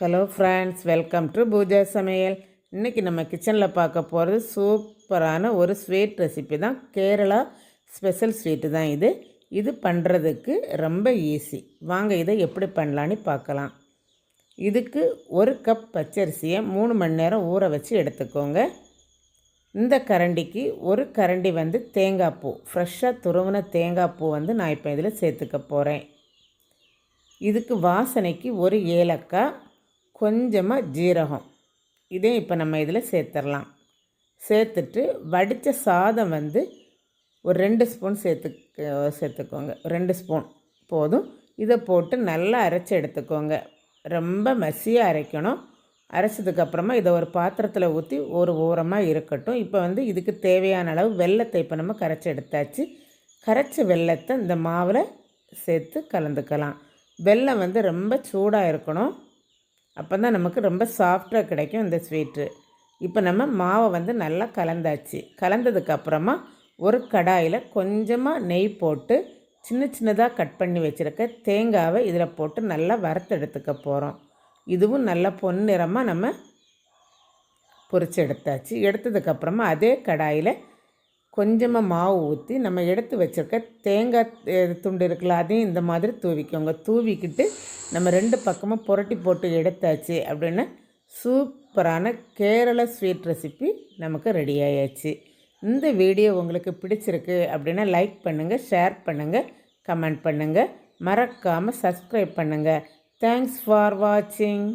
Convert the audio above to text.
Hello friends, welcome to Pooja Samayal. இன்றைக்கி நம்ம கிச்சனில் பார்க்க போகிறது சூப்பரான ஒரு ஸ்வீட் ரெசிபி தான். கேரளா ஸ்பெஷல் ஸ்வீட்டு தான் இது. இது பண்ணுறதுக்கு ரொம்ப ஈஸி. வாங்க இதை எப்படி பண்ணலான்னு பார்க்கலாம். இதுக்கு 1 கப் பச்சரிசியை 3 மணி நேரம் ஊற வச்சு எடுத்துக்கோங்க. இந்த கரண்டிக்கு 1 கரண்டி தேங்காய் பூ, ஃப்ரெஷ்ஷாக துருவின தேங்காய் பூ நான் இப்போ இதில் சேர்த்துக்க போகிறேன். இதுக்கு வாசனைக்கு 1 ஏலக்காய், கொஞ்சமாக ஜீரகம், இதே இப்போ நம்ம இதில் சேர்த்துடலாம். சேர்த்துட்டு வடித்த சாதம் ஒரு 2 ஸ்பூன் சேர்த்துக்கோங்க. 2 ஸ்பூன் போதும். இதை போட்டு நல்லா அரைச்சி எடுத்துக்கோங்க. ரொம்ப மசியாக அரைக்கணும். அரைச்சதுக்கப்புறமா இதை ஒரு பாத்திரத்தில் ஊற்றி ஒரு ஓரமாக இருக்கட்டும். இப்போ இதுக்கு தேவையான அளவு வெல்லத்தை இப்போ நம்ம கரைச்சி எடுத்தாச்சு. கரைச்ச வெல்லத்தை இந்த மாவில் சேர்த்து கலந்துக்கலாம். வெல்லம் ரொம்ப சூடாக இருக்கணும். அப்போ தான் நமக்கு ரொம்ப சாஃப்டாக கிடைக்கும் இந்த ஸ்வீட்டு. இப்போ நம்ம மாவை நல்லா கலந்தாச்சு. கலந்ததுக்கப்புறமா ஒரு கடாயில் கொஞ்சமாக நெய் போட்டு சின்ன சின்னதாக கட் பண்ணி வச்சுருக்க தேங்காவை இதில் போட்டு நல்லா வறுத்து எடுத்துக்க போகிறோம். இதுவும் நல்லா பொன்னிறமாக நம்ம பொரிச்சு எடுத்தாச்சு. எடுத்ததுக்கப்புறமா அதே கடாயில் கொஞ்சமாக மாவு ஊற்றி நம்ம எடுத்து வச்சுருக்க தேங்காய் துண்டு இருக்குல்ல, அதையும் இந்த மாதிரி தூவிக்கோங்க. தூவிக்கிட்டு நம்ம 2 பக்கமும் புரட்டி போட்டு எடுத்தாச்சு அப்படின்னா சூப்பரான கேரளா ஸ்வீட் ரெசிபி நமக்கு ரெடி ஆயாச்சு. இந்த வீடியோ உங்களுக்கு பிடிச்சிருக்கு அப்படின்னா லைக் பண்ணுங்கள், ஷேர் பண்ணுங்கள், கமெண்ட் பண்ணுங்கள், மறக்காமல் சப்ஸ்கிரைப் பண்ணுங்கள். தேங்க்ஸ் ஃபார் வாட்சிங்.